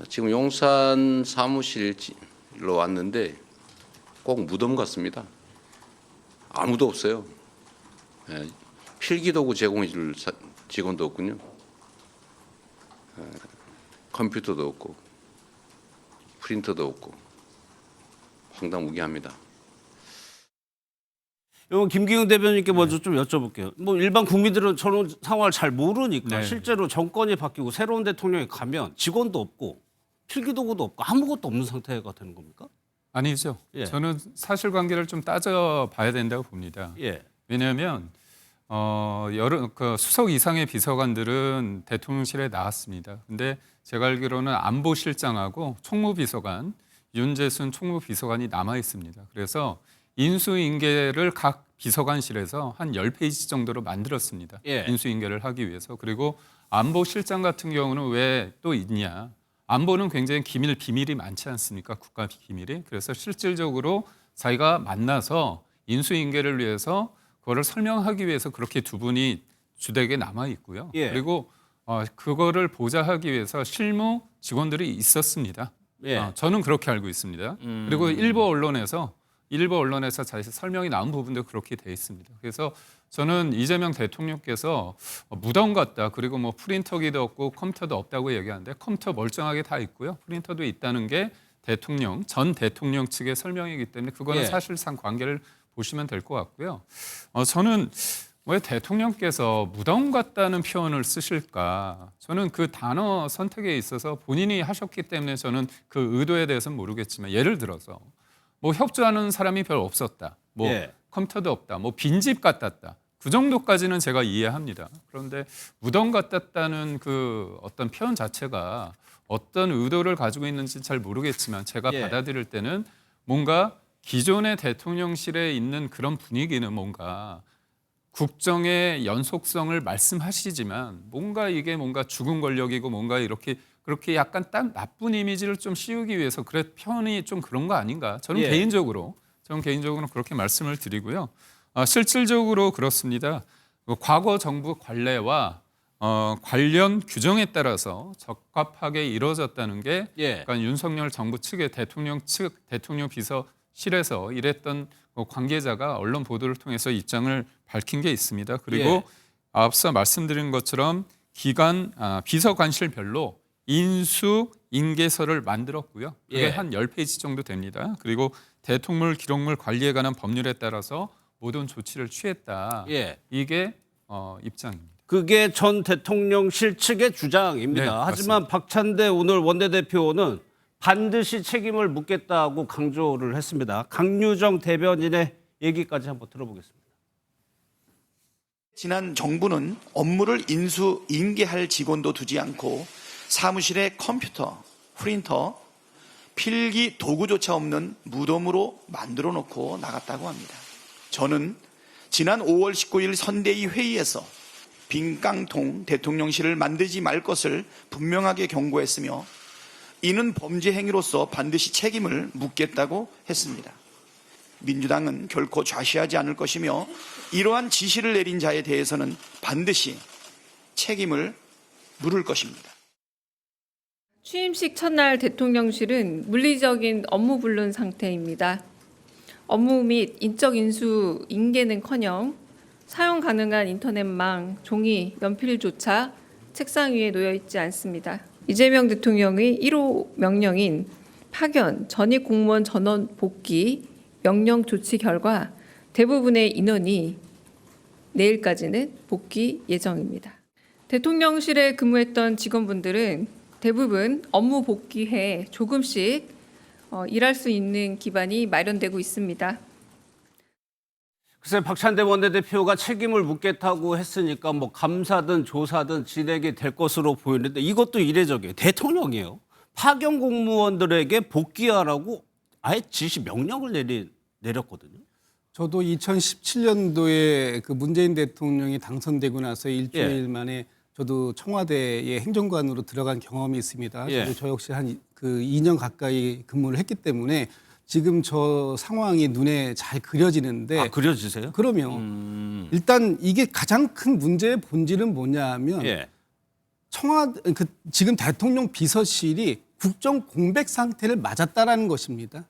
지금 용산 사무실로 왔는데 꼭 무덤 같습니다. 아무도 없어요. 예, 필기도구 제공해 줄 직원도 없군요. 컴퓨터도 없고 프린터도 없고 황당무계합니다. 요 김기웅 대변인께 먼저 좀 여쭤볼게요. 뭐 일반 국민들은 저런 상황을 잘 모르니까 실제로 정권이 바뀌고 새로운 대통령이 가면 직원도 없고 필기도구도 없고 아무것도 없는 상태가 되는 겁니까? 아니죠. 예. 저는 사실관계를 좀 따져봐야 된다고 봅니다. 예. 왜냐하면 여러 수석 이상의 비서관들은 대통령실에 나왔습니다. 근데 제가 알기로는 안보실장하고 총무비서관, 윤재순 총무비서관이 남아 있습니다. 그래서 인수인계를 각 비서관실에서 한 10페이지 정도로 만들었습니다. 예. 인수인계를 하기 위해서. 그리고 안보실장 같은 경우는 왜 또 있냐. 안보는 굉장히 비밀이 많지 않습니까? 국가 기밀이. 그래서 실질적으로 자기가 만나서 인수인계를 위해서 그거를 설명하기 위해서 그렇게 두 분이 주택에 남아 있고요. 예. 그리고 그거를 보좌하기 위해서 실무 직원들이 있었습니다. 예. 저는 그렇게 알고 있습니다. 그리고 일부 언론에서 자세히 설명이 나온 부분도 그렇게 돼 있습니다. 그래서 저는 이재명 대통령께서 무덤 같다. 그리고 뭐 프린터기도 없고 컴퓨터도 없다고 얘기하는데 컴퓨터 멀쩡하게 다 있고요. 프린터도 있다는 게 전 대통령 측의 설명이기 때문에 그거는 예. 사실상 관계를 보시면 될 것 같고요. 저는 왜 대통령께서 무덤 같다는 표현을 쓰실까? 저는 그 단어 선택에 있어서 본인이 하셨기 때문에 저는 그 의도에 대해서는 모르겠지만 예를 들어서 뭐 협조하는 사람이 별로 없었다. 뭐 예. 컴퓨터도 없다. 뭐 빈집 같았다. 그 정도까지는 제가 이해합니다. 그런데 무덤 같았다는 그 어떤 표현 자체가 어떤 의도를 가지고 있는지 잘 모르겠지만 제가 예. 받아들일 때는 뭔가 기존의 대통령실에 있는 그런 분위기는 뭔가 국정의 연속성을 말씀하시지만 뭔가 죽은 권력이고 뭔가 그렇게 약간 딱 나쁜 이미지를 좀 씌우기 위해서 표현이 좀 그런 거 아닌가? 저는 예. 개인적으로 그렇게 말씀을 드리고요. 실질적으로 그렇습니다. 과거 정부 관례와 관련 규정에 따라서 적합하게 이루어졌다는 게 예. 그러니까 윤석열 정부 측의 대통령 비서실에서 일했던 관계자가 언론 보도를 통해서 입장을 밝힌 게 있습니다. 그리고 예. 앞서 말씀드린 것처럼 비서관실별로 인수인계서를 만들었고요. 그게 예. 한 10페이지 정도 됩니다. 그리고 대통령 기록물 관리에 관한 법률에 따라서 모든 조치를 취했다. 예. 이게 입장입니다. 그게 전 대통령실 측의 주장입니다. 네, 하지만 박찬대 오늘 원내대표는 반드시 책임을 묻겠다고 강조를 했습니다. 강유정 대변인의 얘기까지 한번 들어보겠습니다. 지난 정부는 업무를 인수인계할 직원도 두지 않고 사무실에 컴퓨터, 프린터, 필기 도구조차 없는 무덤으로 만들어 놓고 나갔다고 합니다. 저는 지난 5월 19일 선대위 회의에서 빈깡통 대통령실을 만들지 말 것을 분명하게 경고했으며 이는 범죄 행위로서 반드시 책임을 묻겠다고 했습니다. 민주당은 결코 좌시하지 않을 것이며 이러한 지시를 내린 자에 대해서는 반드시 책임을 물을 것입니다. 취임식 첫날 대통령실은 물리적인 업무 불능 상태입니다. 업무 및 인적 인수 인계는커녕 사용 가능한 인터넷망, 종이, 연필조차 책상 위에 놓여 있지 않습니다. 이재명 대통령의 1호 명령인 파견, 전입 공무원 전원 복귀 명령 조치 결과 대부분의 인원이 내일까지는 복귀 예정입니다. 대통령실에 근무했던 직원분들은 대부분 업무 복귀해 조금씩 일할 수 있는 기반이 마련되고 있습니다. 글쎄 박찬대 원내대표가 책임을 묻겠다고 했으니까 뭐 감사든 조사든 진행이 될 것으로 보이는데 이것도 이례적이에요. 대통령이에요. 파견 공무원들에게 복귀하라고 아예 지시 명령을 내렸거든요. 저도 2017년도에 그 문재인 대통령이 당선되고 나서 일주일 만에 저도 청와대의 행정관으로 들어간 경험이 있습니다. 예. 저 역시 한 그 2년 가까이 근무를 했기 때문에 지금 저 상황이 눈에 잘 그려지는데. 그려지세요? 그러면 일단 이게 가장 큰 문제의 본질은 뭐냐면 예. 지금 대통령 비서실이 국정 공백 상태를 맞았다라는 것입니다.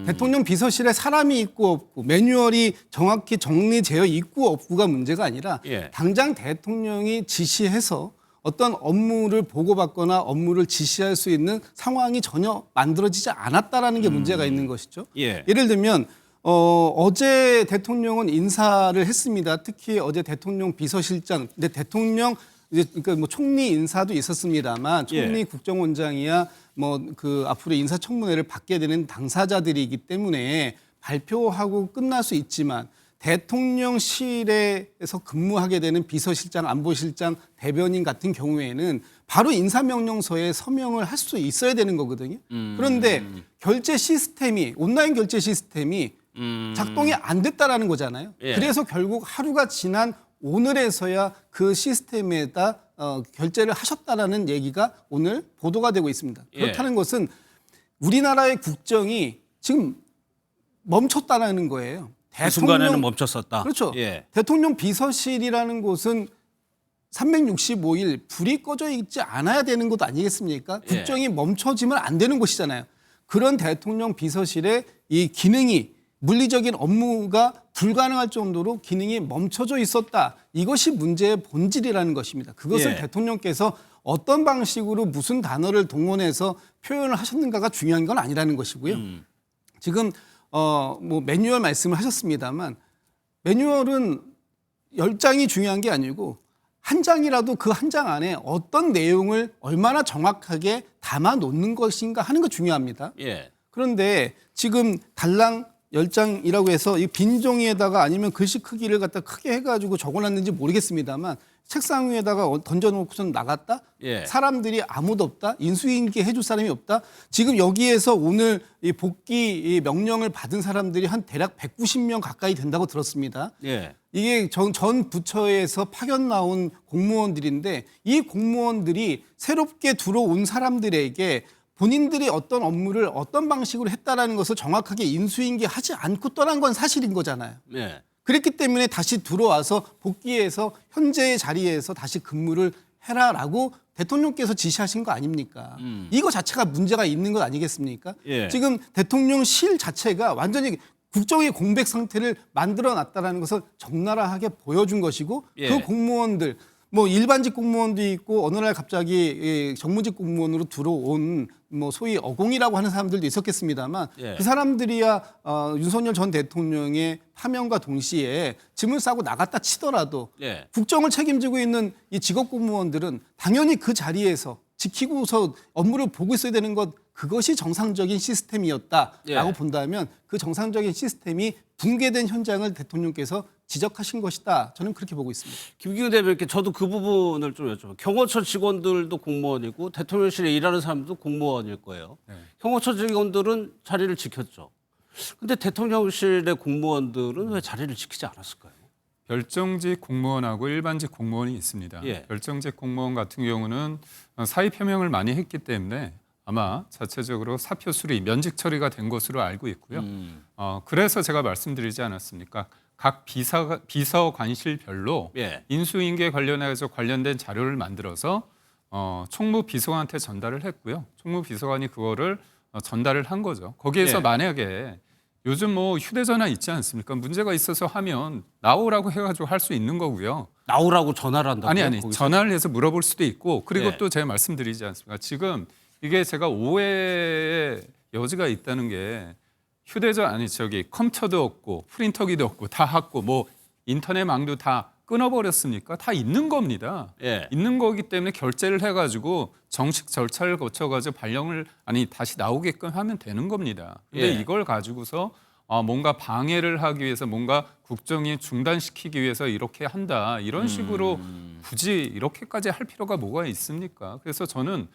대통령 비서실에 사람이 있고 없고 매뉴얼이 정확히 정리되어 있고 없고가 문제가 아니라 예. 당장 대통령이 지시해서 어떤 업무를 보고받거나 업무를 지시할 수 있는 상황이 전혀 만들어지지 않았다라는 게 문제가 있는 것이죠. 예. 예를 들면 어제 대통령은 인사를 했습니다. 특히 어제 대통령 비서실장, 근데 대통령 이제 그러니까 뭐 총리 인사도 있었습니다만 총리 예. 국정원장이야 뭐 그 앞으로 인사청문회를 받게 되는 당사자들이기 때문에 발표하고 끝날 수 있지만 대통령실에서 근무하게 되는 비서실장, 안보실장, 대변인 같은 경우에는 바로 인사명령서에 서명을 할 수 있어야 되는 거거든요. 그런데 결제 시스템이 온라인 결제 시스템이 작동이 안 됐다라는 거잖아요. 예. 그래서 결국 하루가 지난 오늘에서야 그 시스템에다 결제를 하셨다라는 얘기가 오늘 보도가 되고 있습니다. 예. 그렇다는 것은 우리나라의 국정이 지금 멈췄다라는 거예요. 그 순간에는 멈췄었다. 그렇죠. 예. 대통령 비서실이라는 곳은 365일 불이 꺼져 있지 않아야 되는 것 아니겠습니까? 예. 국정이 멈춰지면 안 되는 곳이잖아요. 그런 대통령 비서실의 이 기능이 물리적인 업무가 불가능할 정도로 기능이 멈춰져 있었다. 이것이 문제의 본질이라는 것입니다. 그것을 예. 대통령께서 어떤 방식으로 무슨 단어를 동원해서 표현을 하셨는가가 중요한 건 아니라는 것이고요. 지금 뭐 매뉴얼 말씀을 하셨습니다만 매뉴얼은 10장이 중요한 게 아니고 한 장이라도 그 한 장 안에 어떤 내용을 얼마나 정확하게 담아 놓는 것인가 하는 거 중요합니다. 예. 그런데 지금 달랑 10장이라고 해서 이 빈 종이에다가 아니면 글씨 크기를 갖다 크게 해가지고 적어놨는지 모르겠습니다만 책상 위에다가 던져놓고선 나갔다? 예. 사람들이 아무도 없다? 인수인계 해줄 사람이 없다? 지금 여기에서 오늘 이 복귀 이 명령을 받은 사람들이 한 대략 190명 가까이 된다고 들었습니다. 예. 이게 전 부처에서 파견 나온 공무원들인데 이 공무원들이 새롭게 들어온 사람들에게 본인들이 어떤 업무를 어떤 방식으로 했다라는 것을 정확하게 인수인계하지 않고 떠난 건 사실인 거잖아요. 예. 그랬기 때문에 다시 들어와서 복귀해서 현재의 자리에서 다시 근무를 해라라고 대통령께서 지시하신 거 아닙니까? 이거 자체가 문제가 있는 것 아니겠습니까? 예. 지금 대통령실 자체가 완전히 국정의 공백 상태를 만들어 놨다라는 것을 적나라하게 보여준 것이고 예. 그 공무원들 뭐 일반직 공무원도 있고 어느 날 갑자기 정무직 공무원으로 들어온 뭐 소위 어공이라고 하는 사람들도 있었겠습니다만 예. 그 사람들이야 윤석열 전 대통령의 파면과 동시에 짐을 싸고 나갔다 치더라도 예. 국정을 책임지고 있는 이 직업 공무원들은 당연히 그 자리에서 지키고서 업무를 보고 있어야 되는 것 그것이 정상적인 시스템이었다라고 예. 본다면 그 정상적인 시스템이 붕괴된 현장을 대통령께서 지적하신 것이다. 저는 그렇게 보고 있습니다. 김기훈 대변인께 저도 그 부분을 좀 여쭤봐요. 경호처 직원들도 공무원이고 대통령실에 일하는 사람도 공무원일 거예요. 경호처 직원들은 자리를 지켰죠. 근데 대통령실의 공무원들은 왜 자리를 지키지 않았을까요? 별정직 공무원하고 일반직 공무원이 있습니다. 예. 별정직 공무원 같은 경우는 사의 표명을 많이 했기 때문에 아마 자체적으로 사표 수리, 면직 처리가 된 것으로 알고 있고요. 그래서 제가 말씀드리지 않았습니까? 각 비서관실별로 예. 인수인계 관련해서 관련된 자료를 만들어서 총무비서관한테 전달을 했고요. 총무비서관이 그거를 전달을 한 거죠. 거기에서 예. 만약에 요즘 뭐 휴대전화 있지 않습니까? 문제가 있어서 하면 나오라고 해가지고 할 수 있는 거고요. 나오라고 전화를 한다고요? 아니 거기서? 전화를 해서 물어볼 수도 있고 그리고 예. 또 제가 말씀드리지 않습니까? 지금 이게 제가 오해의 여지가 있다는 게 컴퓨터도 없고 프린터기도 없고 다 has고 뭐 인터넷망도 다 끊어버렸습니까? 다 있는 겁니다. 예. 있는 거기 때문에 결제를 해가지고 정식 절차를 거쳐가지고 다시 나오게끔 하면 되는 겁니다. 근데 예. 이걸 가지고서 뭔가 방해를 하기 위해서 뭔가 국정이 중단시키기 위해서 이렇게 한다 이런 식으로 굳이 이렇게까지 할 필요가 뭐가 있습니까? 그래서 저는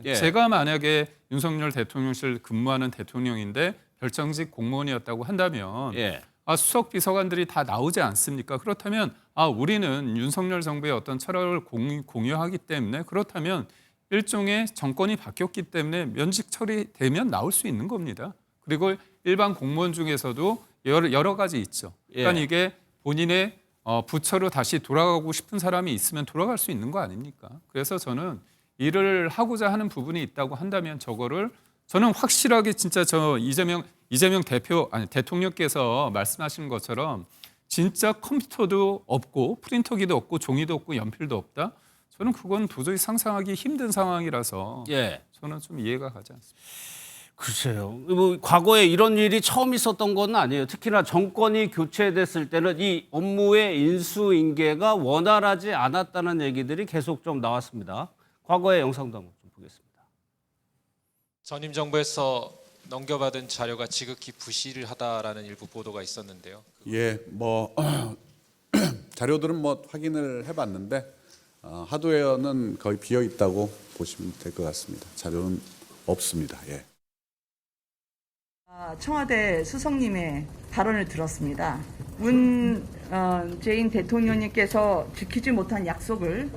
예. 제가 만약에 윤석열 대통령실 근무하는 대통령인데 별정직 공무원이었다고 한다면 예. 수석 비서관들이 다 나오지 않습니까? 그렇다면 우리는 윤석열 정부의 어떤 철학을 공유하기 때문에 그렇다면 일종의 정권이 바뀌었기 때문에 면직 처리되면 나올 수 있는 겁니다. 그리고 일반 공무원 중에서도 여러 가지 있죠. 그러니까 예. 이게 본인의 부처로 다시 돌아가고 싶은 사람이 있으면 돌아갈 수 있는 거 아닙니까? 그래서 저는 일을 하고자 하는 부분이 있다고 한다면 저거를 저는 확실하게 진짜 저 이재명 대통령께서 말씀하시는 것처럼 진짜 컴퓨터도 없고 프린터기도 없고 종이도 없고 연필도 없다. 저는 그건 도저히 상상하기 힘든 상황이라서 예. 저는 좀 이해가 가지 않습니다. 글쎄요. 뭐 과거에 이런 일이 처음 있었던 건 아니에요. 특히나 정권이 교체됐을 때는 이 업무의 인수인계가 원활하지 않았다는 얘기들이 계속 좀 나왔습니다. 과거의 영상도 한번 좀 보겠습니다. 전임 정부에서 넘겨받은 자료가 지극히 부실하다라는 일부 보도가 있었는데요. 예, 뭐 자료들은 뭐 확인을 해봤는데 하드웨어는 거의 비어 있다고 보시면 될 것 같습니다. 자료는 없습니다. 예. 청와대 수석님의 발언을 들었습니다. 문재인 대통령님께서 지키지 못한 약속을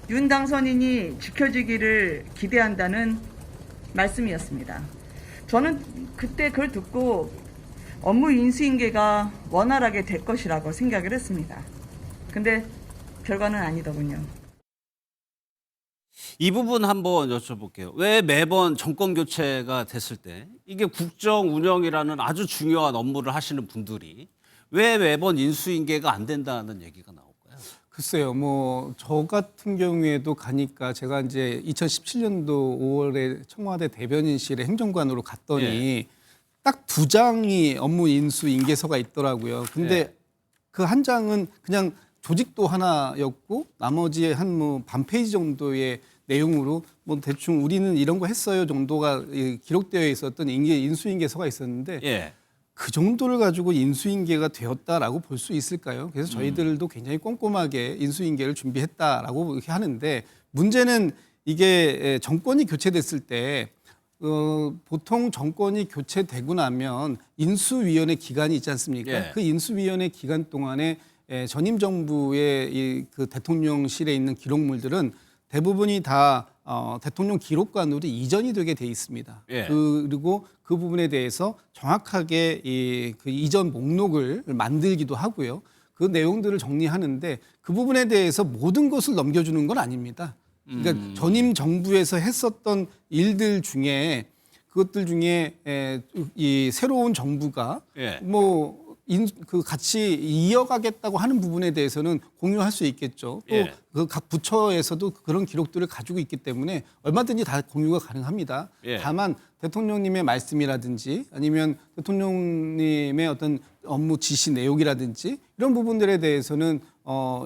윤 당선인이 지켜주기를 기대한다는 말씀이었습니다. 저는 그때 그걸 듣고 업무 인수인계가 원활하게 될 것이라고 생각을 했습니다. 근데 결과는 아니더군요. 이 부분 한번 여쭤볼게요. 왜 매번 정권 교체가 됐을 때 이게 국정 운영이라는 아주 중요한 업무를 하시는 분들이 왜 매번 인수인계가 안 된다는 얘기가 나올까요? 글쎄요, 뭐 저 같은 경우에도 가니까 제가 이제 2017년도 5월에 청와대 대변인실에 행정관으로 갔더니 딱 2장이 업무 인수 인계서가 있더라고요. 근데 그 한 장은 그냥 조직도 하나였고 나머지 한 뭐 반 페이지 정도의 내용으로 뭐 대충 우리는 이런 거 했어요 정도가 기록되어 있었던 인수인계서가 있었는데 그 정도를 가지고 인수인계가 되었다라고 볼 수 있을까요? 그래서 저희들도 굉장히 꼼꼼하게 인수인계를 준비했다라고 이렇게 하는데 문제는 이게 정권이 교체됐을 때 보통 정권이 교체되고 나면 인수위원회 기간이 있지 않습니까? 그 인수위원회 기간 동안에 전임 정부의 그 대통령실에 있는 기록물들은 대부분이 다 대통령 기록관으로 이전이 되게 돼 있습니다. 그리고 그 부분에 대해서 정확하게 그 이전 목록을 만들기도 하고요. 그 내용들을 정리하는데 그 부분에 대해서 모든 것을 넘겨주는 건 아닙니다. 그러니까 전임 정부에서 했었던 일들 중에 그것들 중에 이 새로운 정부가 그 같이 이어가겠다고 하는 부분에 대해서는 공유할 수 있겠죠. 또 그 각 부처에서도 그런 기록들을 가지고 있기 때문에 얼마든지 다 공유가 가능합니다. 다만 대통령님의 말씀이라든지 아니면 대통령님의 어떤 업무 지시 내용이라든지 이런 부분들에 대해서는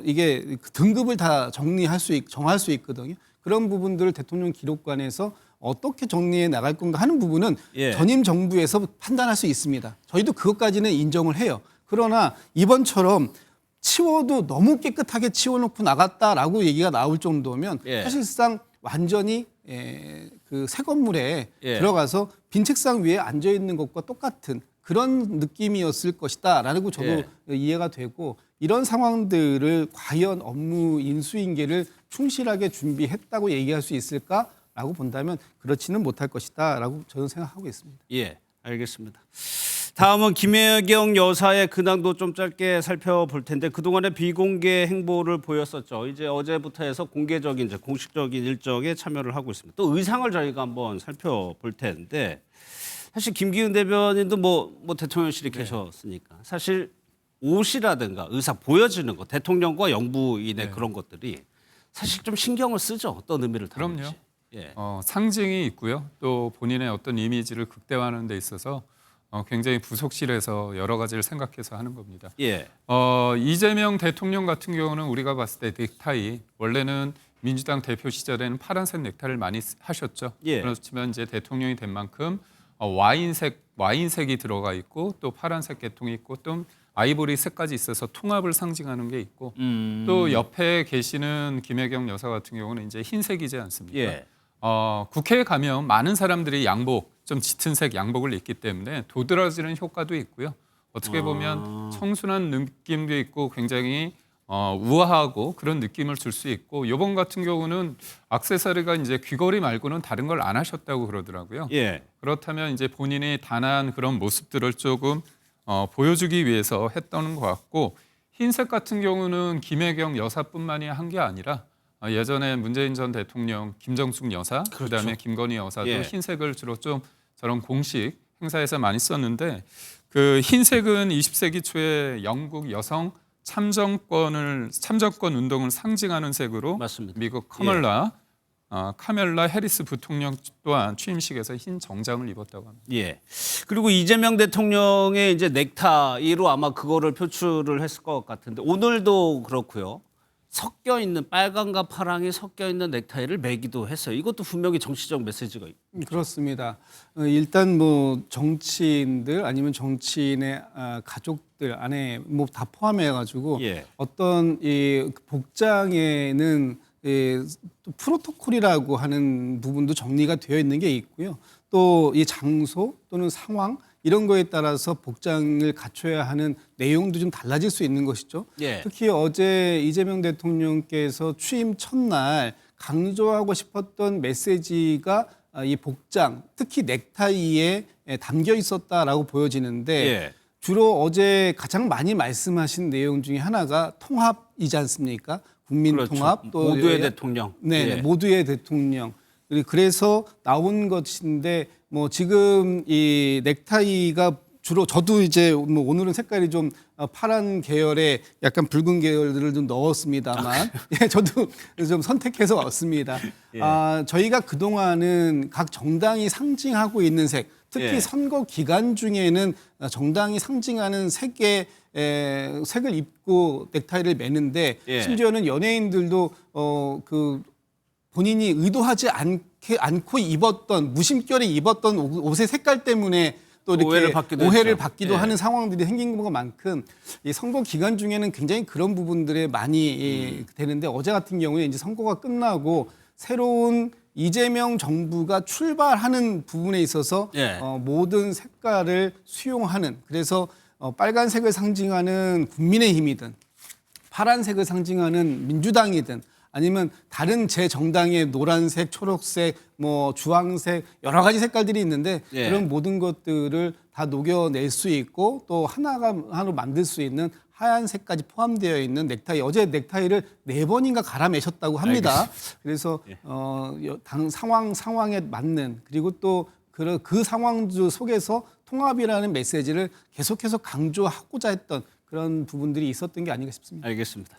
이게 등급을 다 정할 수 있거든요. 그런 부분들을 대통령 기록관에서 어떻게 정리해 나갈 건가 하는 부분은 전임 정부에서 판단할 수 있습니다. 저희도 그것까지는 인정을 해요. 그러나 이번처럼 치워도 너무 깨끗하게 치워놓고 나갔다라고 얘기가 나올 정도면 사실상 완전히 그 새 건물에 들어가서 빈 책상 위에 앉아 있는 것과 똑같은 그런 느낌이었을 것이다라고 저도 이해가 되고 이런 상황들을 과연 업무 인수인계를 충실하게 준비했다고 얘기할 수 있을까? 라고 본다면 그렇지는 못할 것이다라고 저는 생각하고 있습니다. 예, 알겠습니다. 다음은 김혜경 여사의 근황도 좀 짧게 살펴볼 텐데 그동안에 비공개 행보를 보였었죠. 이제 어제부터 해서 공개적인 이제 공식적인 일정에 참여를 하고 있습니다. 또 의상을 저희가 한번 살펴볼 텐데 사실 김기훈 대변인도 뭐 대통령실에 계셨으니까 사실 옷이라든가 의상 보여지는 거 대통령과 영부인의 그런 것들이 사실 좀 신경을 쓰죠. 어떤 의미를 담는지. 그럼요. 상징이 있고요. 또 본인의 어떤 이미지를 극대화하는 데 있어서 굉장히 부속실에서 여러 가지를 생각해서 하는 겁니다. 이재명 대통령 같은 경우는 우리가 봤을 때 넥타이 원래는 민주당 대표 시절에는 파란색 넥타이를 많이 하셨죠. 그렇지만 이제 대통령이 된 만큼 와인색이 들어가 있고 또 파란색 계통이 있고 또 아이보리색까지 있어서 통합을 상징하는 게 있고 또 옆에 계시는 김혜경 여사 같은 경우는 이제 흰색이지 않습니까? 국회에 가면 많은 사람들이 양복, 좀 짙은 색 양복을 입기 때문에 도드라지는 효과도 있고요. 어떻게 보면 청순한 느낌도 있고 굉장히 우아하고 그런 느낌을 줄 수 있고 이번 같은 경우는 액세서리가 이제 귀걸이 말고는 다른 걸 안 하셨다고 그러더라고요. 그렇다면 이제 본인이 단아한 그런 모습들을 조금 보여주기 위해서 했던 것 같고 흰색 같은 경우는 김혜경 여사뿐만이 한 게 아니라 예전에 문재인 전 대통령, 김정숙 여사, 그렇죠. 그다음에 김건희 여사도 예. 흰색을 주로 좀 저런 공식 행사에서 많이 썼는데 그 흰색은 20세기 초에 영국 여성 참정권 운동을 상징하는 색으로 맞습니다. 미국 카멜라 해리스 부통령 또한 취임식에서 흰 정장을 입었다고 합니다. 예. 그리고 이재명 대통령의 이제 넥타이로 아마 그거를 표출을 했을 것 같은데 오늘도 그렇고요. 섞여 있는 빨강과 파랑이 섞여 있는 넥타이를 매기도 했어요. 이것도 분명히 정치적 메시지가 그렇습니다. 일단 뭐 정치인들 아니면 정치인의 가족들 안에 뭐 다 포함해 가지고 예. 어떤 이 복장에는 또 프로토콜이라고 하는 부분도 정리가 되어 있는 게 있고요. 또 이 장소 또는 상황 이런 거에 따라서 복장을 갖춰야 하는 내용도 좀 달라질 수 있는 것이죠. 예. 특히 어제 이재명 대통령께서 취임 첫날 강조하고 싶었던 메시지가 이 복장, 특히 넥타이에 담겨 있었다라고 보여지는데 예. 주로 어제 가장 많이 말씀하신 내용 중에 하나가 통합이지 않습니까? 국민 그렇죠. 통합, 또 모두의 대통령. 네, 예. 모두의 대통령. 그래서 나온 것인데 뭐 지금 이 넥타이가 주로 저도 이제 뭐 오늘은 색깔이 좀 파란 계열에 약간 붉은 계열들을 좀 넣었습니다만 예, 저도 좀 선택해서 왔습니다. 예. 저희가 그동안은 각 정당이 상징하고 있는 색, 특히 예. 선거 기간 중에는 정당이 상징하는 색의 색을 입고 넥타이를 매는데 예. 심지어는 연예인들도 그 본인이 의도하지 않고 입었던 무심결에 입었던 옷의 색깔 때문에 또 이렇게 오해를 받기도 했죠. 하는 예. 상황들이 생긴 것만큼 이 선거 기간 중에는 굉장히 그런 부분들에 많이 되는데 어제 같은 경우에 이제 선거가 끝나고 새로운 이재명 정부가 출발하는 부분에 있어서 예. 모든 색깔을 수용하는 그래서 빨간색을 상징하는 국민의힘이든 파란색을 상징하는 민주당이든 아니면 다른 제 정당의 노란색, 초록색, 뭐 주황색 여러 가지 색깔들이 있는데 예. 그런 모든 것들을 다 녹여낼 수 있고 또 하나로 만들 수 있는 하얀색까지 포함되어 있는 넥타이. 어제 넥타이를 4번인가 갈아매셨다고 합니다. 그래서 상황에 맞는 그리고 또 그 상황 속에서 통합이라는 메시지를 계속해서 강조하고자 했던 그런 부분들이 있었던 게 아닌가 싶습니다. 알겠습니다.